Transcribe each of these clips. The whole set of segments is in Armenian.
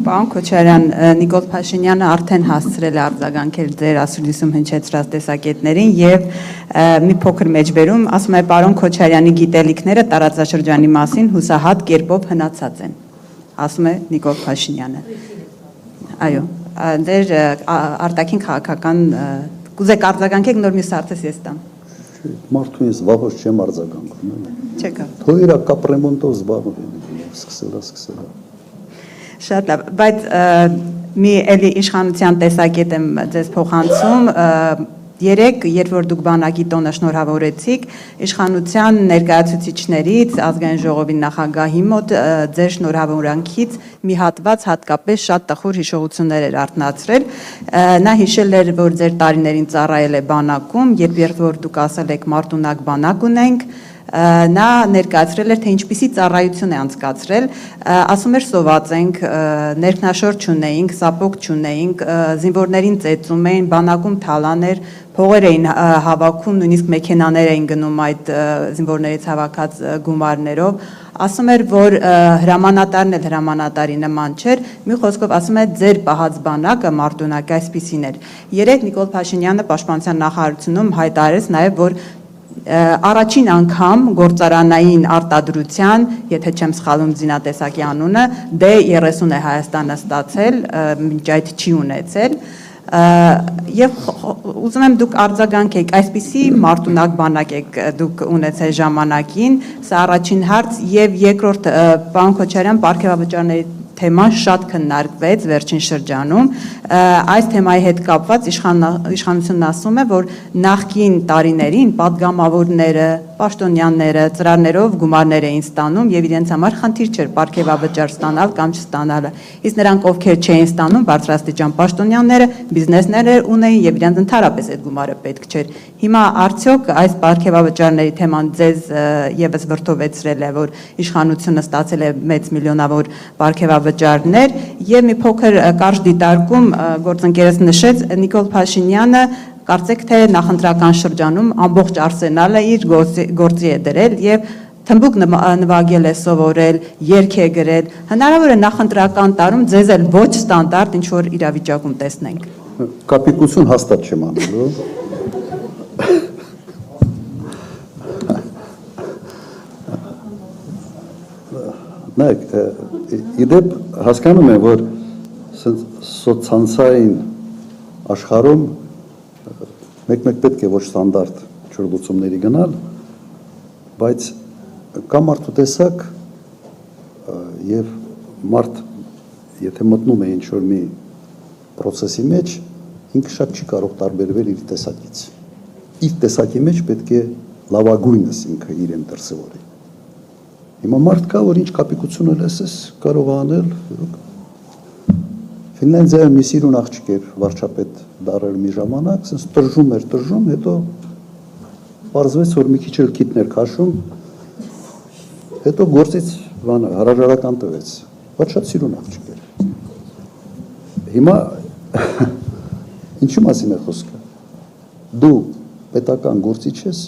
Պարոն Քոչարյան, Նիկոլ Փաշինյանը արդեն հասցրել է արձագանքել ձեր ասուլիսում հնչեցրած տեսակետներին եւ մի փոքր մեջբերում ասում է պարոն Քոչարյանի գիտելիքները տարածաշրջանի մասին հուսահատ կերպով հնացած են, ասում է Նիկոլ Փաշինյանը։ Այո, դեր արտաքին քաղաքական կուզեք արձագանքեք, նոր մյուս հարցս ես տամ։ Մարդու ինձ վաղուց չեմ արձագանքում։ Չեկա։ Թող իր կապրեմոնտով զբաղվի, սկսելա։ Շատ լավ, բայց մի էլի իշխանության տեսակետ եմ ձեզ փոխանցում, երեք, երբ որ դուք բանակի տոնը շնորհավորեցիք, իշխանության ներկայացուցիչներից ազգային ժողովի նախագահի մոտ ձեր շնորհավորանքից մի հատված հատկապես շատ տխուր հիշողություններ էր արթնացրել, նա հիշել էր, որ ձեր տարիներին ծառայել է բանակում, երբ որ դուք ասել եք մարտունակ բանակ ունենք, նա ներկայացրել էր, թե ինչպիսի ծառայություն է անցկացրել, ասում էր սոված ենք, ներքնաշոր չունեինք, սապոկ չունեինք, զինվորներին ծեծում էին, բանակում թալան էր, փողեր էին հավաքում, նույնիսկ մեքենաներ էին գնում այդ զինվորներից հավաքած գումարներով, ասում էր, որ հրամանատարն էլ հրամանատարի նման չէր, մի խոսքով ասում է ձեր պահած բանակը մարտունակ այսպիսին էր։ Երեկ Նիկոլ Փաշինյանը պաշտպանության նախարարությունում հայտարարեց նաև, որ առաջին անգամ գործարանային արտադրության, եթե չեմ սխալվում զինատեսակի անունը, D30 է Հայաստանը ստացել, մինչ այդ չի ունեցել, եւ ուզում եմ դուք արձագանքեք, այսպիսի մարտունակ բանակ եք դուք ունեցել ժամանակին, սա առաջին հարց, եւ երկրորդ պարոն Քոչարյան, պարգևավճարների թեման շատ քննարկվեց վերջին շրջանում, այս թեմայի հետ կապված իշխանությունն ասում է, որ նախկին տարիներին պատգամավորները, պաշտոնյաները ծրարներով գումարներ էին ստանում եւ իրենց համար խնդիր չէր պարգևավճար ստանալ կամ չստանալը, իսկ նրանք ովքեր չէին ստանում բարձրաստիճան պաշտոնյաները, բիզնեսներ ունեին եւ իրենց ընդհանրապես այդ գումարը պետք չէր։ Հիմա արդյոք այս պարգևավճարների թեման ձեզ եւս վրդովեցրել է, որ իշխանությունը ստացել է մեծ միլիոնավոր պարգևավճարներ եւ մի փոքր կարճ դիտարկում գործընկերս նշեց Նիկոլ Փաշինյանը կարծեք թե նախընտրական շրջանում ամբողջ արսենալը իր գործի է դրել եւ թմբուկ նվագել է սովորել, երգ է գրել, հնարավոր է նախընտրական տարում ձեզ էլ ոչ ստանդարտ ինչ որ իրավիճակում տեսնենք։ Կապիկություն հաստատ չեմ անելու։ Նայեք, իդեպ հասկանում եմ, որ սոցցանցային աշխարհում մեկ-մեկ պետք է ոչ ստանդարտ չորգուցումների գնալ, բայց կա մարդու տեսակ եւ մարդ եթե մտնում է ինչ-որ մի process-ի մեջ, ինքը շատ չի կարող տարբերվել իր տեսակից։ Իր տեսակի մեջ պետք է լավագույնս ինքը իրեն դրսևորի։ Հիմա մարդ կա, որ ինչ կապիկություն լսես կարող անել, Ֆինլանդիայում մի սիրուն աղջիկ էր վարչապետ դարել մի ժամանակ, ասես տրժում էր, հետո պարզվեց, որ մի քիչ էլ քիթներ քաշում, հետո գործից հրաժարական տվեց, բայց շատ սիրուն աղջիկ էր։ Հիմա ինչի մասին է խոսքը։ Դու պետական գործիչ ես,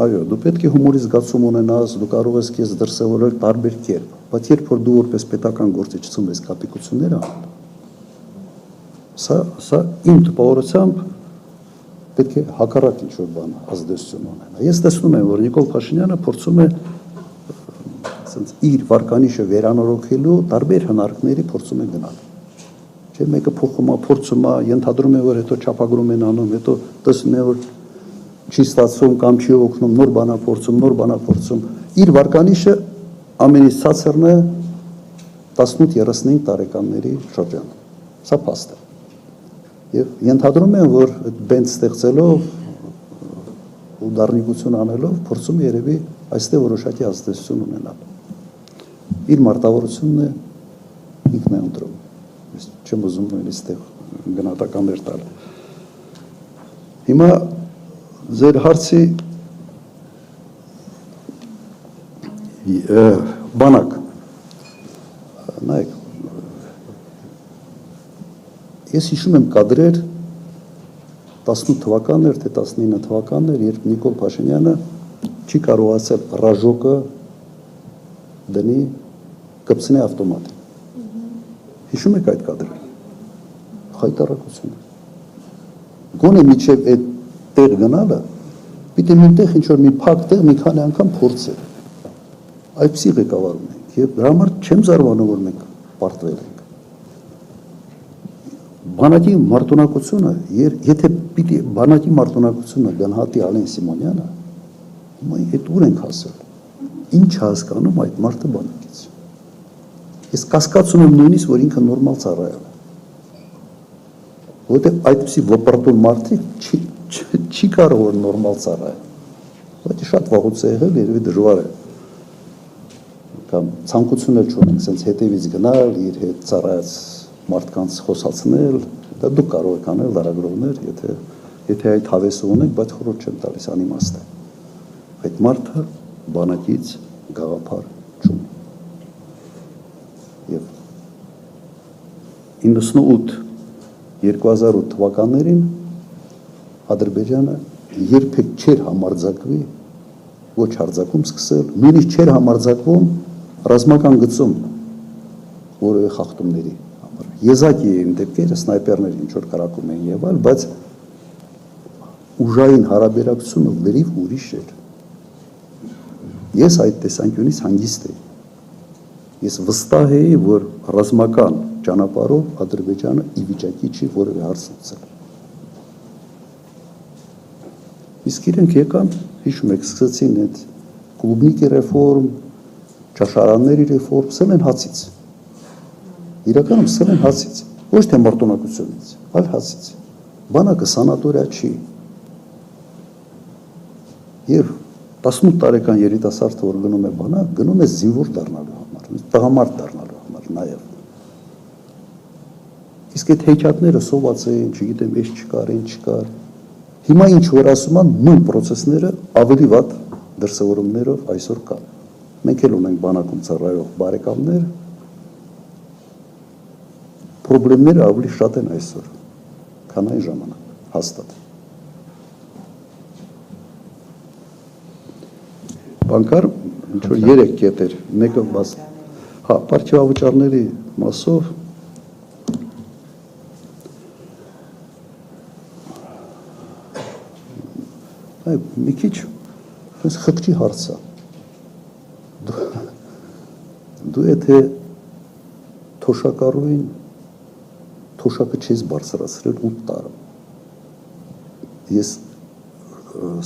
այո, դու պետք է հումորի զգացում ունենաս, դու կարող ես քեզ դրսևորել տարբեր կերպ, բայց երբ որ դու որպես պետական գործիչ ծնվես կապիկություններ անել, սա իմ տպավորությամբ պետք է հակառակ ինչ-որ բան ազդեցություն ունենա։ Ես տեսնում եմ, որ Նիկոլ Փաշինյանը փորձում է իր վարկանիշը վերանորոգելու տարբեր հնարքների փորձում է գնալ։ Չէ, մեկը փորձում է, ենթադրում է, որ հետո չափագրում են անում, հետո տեսնում է, որ չի ստացվում կամ չի օգնում, նոր բանափորձում, իր վարկանիշը ամենից ցածրն է 18-35 տարեկանների շրջանում, սա փաստ է, և ենթադրում են, որ բենդ ստեղծելով ու դառնիկություն անելով, փորձում երևի այստեղ որոշակի ազդեցություն ունենալ, իր մարտավարությունն է ինքն է ընտրում, չեմ ուզում նույնիսկ գնահատականներ տալ, հիմա ձեր հարցի բանակ, նայեք, ես հիշում եմ կադրեր 18 թվականներ, թե 19 թվականներ, երբ Նիկոլ Փաշինյանը չի կարողացել ռաժոկը դնի կպցնի ավտոմատը, Հիշում եք այդ կադրը։ Խայտարակությունը։ Գոնե միջև այդ տեղ գնալը, պիտի մինտեղ ինչ-որ մի փակ տեղ մի քանի անգամ փորձել։ Այդպիսի ղեկավարում ենք, եւ դրա համար չեմ զարմանում, որ մենք պարտվել ենք։ Բանակի մարտունակությունը, եթե պիտի բանակի մարտունակությունը գնահատի Ալեն Սիմոնյանը, մենք այդ ուր ենք հասել։ Ինչ հասկանում այդ մարդը բանակից։ Ես կասկածում եմ նույնիսկ, որ ինքը նորմալ ծառայել է։ Որտեղ այդպիսի վպրտուն մարդիկ չի կարող որ նորմալ ծառայել։ Բայց շատ վաղուց է եղել, երևի դժվար է։ Կամ ցանկություն էլ չունենք sense հետևից գնալ, իր հետ ծառայած մարդկանց խոսացնել, դա դուք կարող եք անել լարագրողներ, եթե այդ հավեսը ունեք, բայց խորհուրդ չեմ տալիս անիմաստ է։ Այդ մարդը բանակից գաղափար չունի։ Եվ 98-2008 թվականներին Ադրբեջանը երբեք չէր համարձակվի ոչ հարձակում սկսել, նույնիսկ չէր համարձակվում ռազմական գծում որևէ խախտումների համար։ Եզակի էին դեպքերը, սնայպերներ ինչ որ կարակում էին եւ այլ, բայց ուժային հարաբերակցությունը վերիվ ուրիշ էր։ Ես այդ տեսանկյունից հանգիստ եի։ Ես վստահ էի, որ ռազմական ճանապարհով Ադրբեջանը ի վիճակի չի որևէ հարց լուծել։ Իսկ իրենք եկան, հիշում եք, սկսեցին այդ կլուբնիկի ռեֆորմ, ճաշարանների ռեֆորմ, սել են հացից։ Իրականում սել են հացից, ոչ թե մարտունակությունից, այլ հացից։ Բանակը սանատորիա չի։ Եվ 18 տարեկան երիտասարդը, որ գնում է բանակ, գնում է զինվոր դառնալու համար, տղամարդ դառնալու համար նաև։ Իսկ այդ հեքիաթները սոված էին, չգիտեմ, էս չկար, այն չկար։ Հիմա ինչ որ ասում են, նույն process-ները ավելի վատ դրսևորումներով այսօր կան։ Մենք էլ ունենք բանակում ծառայող բարեկամներ, խնդիրները ավելի շատ են այսօր, քան այն ժամանակ, հաստատ։ Բանկար ինչ որ 3 կետեր, մեկը բաց, հա, պարտիավաճառների մասով մի քիչ խղճի հարց է։ Դու եթե թոշակառուին թոշակը չես բարձրացրել 8 տարի։ Ես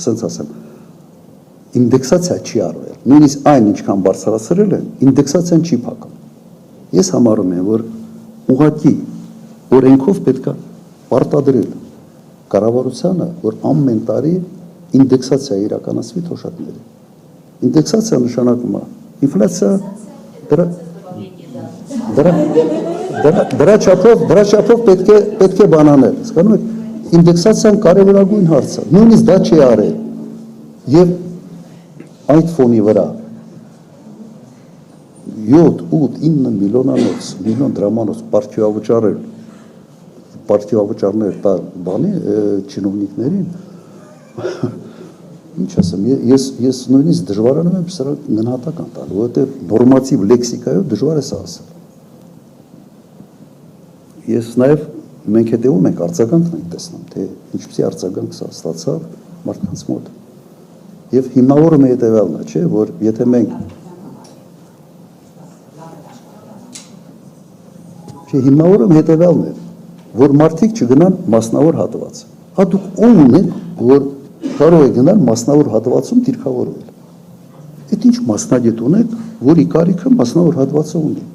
սենց ասեմ, ինդեքսացիա չի արվել։ Նույնիսկ այն ինչքան բարձրացրել են, ինդեքսացիան չի փակում։ Ես համարում եմ, որ ուղղակի օրենքով պետք է պարտադրել կառավարությանը, որ ամեն տարի ինդեքսացիա իրականացվի թոշակների։ Ինդեքսացիա նշանակում է ինֆլյացիա դրա չափով պետք է բանանել։ Հասկանում եք, ինդեքսացիան կարևորագույն հարց է։ Նույնիսկ դա չի արել։ Եվ այդ ֆոնի վրա 7, 8, 9 միլիոն դրամանոց պարտիավաճառներ տա բանի չինովնիկներին, ինչ ասեմ, ես նույնիսկ դժվարանում եմ սրանք գնահատական տալ, որովհետև նորմատիվ լեքսիկայով դժվար է սա ասել։ Ես նաև մենք հետևում ենք արձագանքն ենք տեսնում, թե ինչպիսի արձագանք սա ստացավ մարդկանց մոտ։ Եվ հիմնավորումը հետևյալն է, չէ, որ եթե մենք հիմնավորումը հետևյալն է, որ մարդիկ չգնան մասնավոր հատված։ Հա դուք ում ունեք, որ կարող է գնալ մասնավոր հատվածում դիրքավորվել։ Այդ ինչ մասնագետ ունեք, որի կարիքը մասնավոր հատվածը ունի։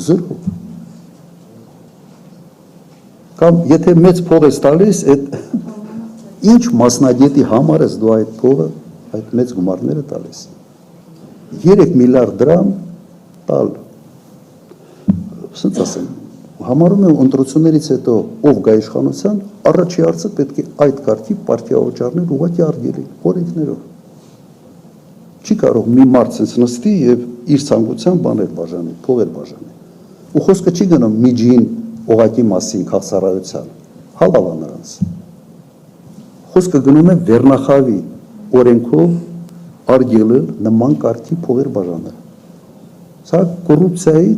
Զրո։ Կամ եթե մեծ փող ես տալիս, այդ ինչ մասնագետի համար ես դու այդ փողը, այդ մեծ գումարները տալիս։ 3 միլիարդ դրամ տալ։ Սենց ասեմ, համարում եմ ընտրություններից հետո ով գա իշխանության, առաջի հարցը պետք է այդ կարգի պարտիավաճառներ ուղղակի արգելի, օրենքներով։ Չի կարող մի մարդ sense նստի եւ իր ցանկության բաներ բաժանի, փողեր բաժանի։ Ու խոսքը չի գնում միջին օղակի մասին քաղցարայության, հալալ է նրանց։ Խոսքը գնում է վերնախավի օրենքով արգելել նման կարգի փողեր բաժանել։ Սա կոռուպցիայի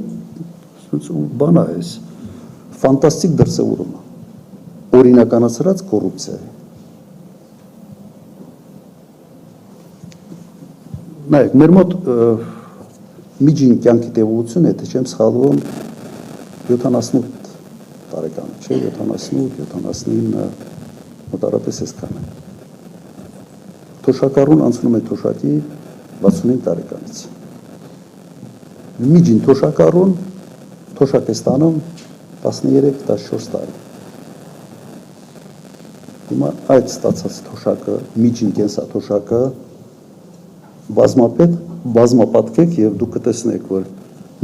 բան է այս ֆանտաստիկ դրսևորում է օրինականացրած կոռուպցիայի։ Նայեք, մեր մոտ միջին կյանքի տևողությունը, եթե չեմ սխալվում, 78 տարեկան է, չէ, 78, 79, մոտարապես այսքան է։ Թոշակառուն անցնում է թոշակի 65 տարեկանից։ Միջին թոշակառուն թոշակ է ստանում 13-14 տարի։ Հիմա այդ ստացած թոշակը, միջին կենսաթոշակը բազմապատկեք եւ դուք կտեսնեք, որ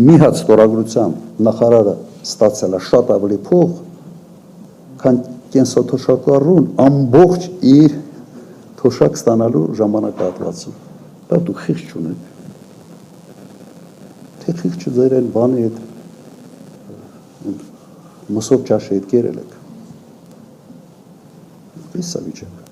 մի հատ ստորագրությամբ նախարարը ստացել է շատ ավելի փող, քան կենսաթոշակառուն ամբողջ իր թոշակ ստանալու ժամանակահատվածում։ Դա դուք խիղճ չունեք։ Թե խիղճը ձեր այն բանի հետ մսով ճաշի հետ կերել եք։ Իսկ է վիճակը։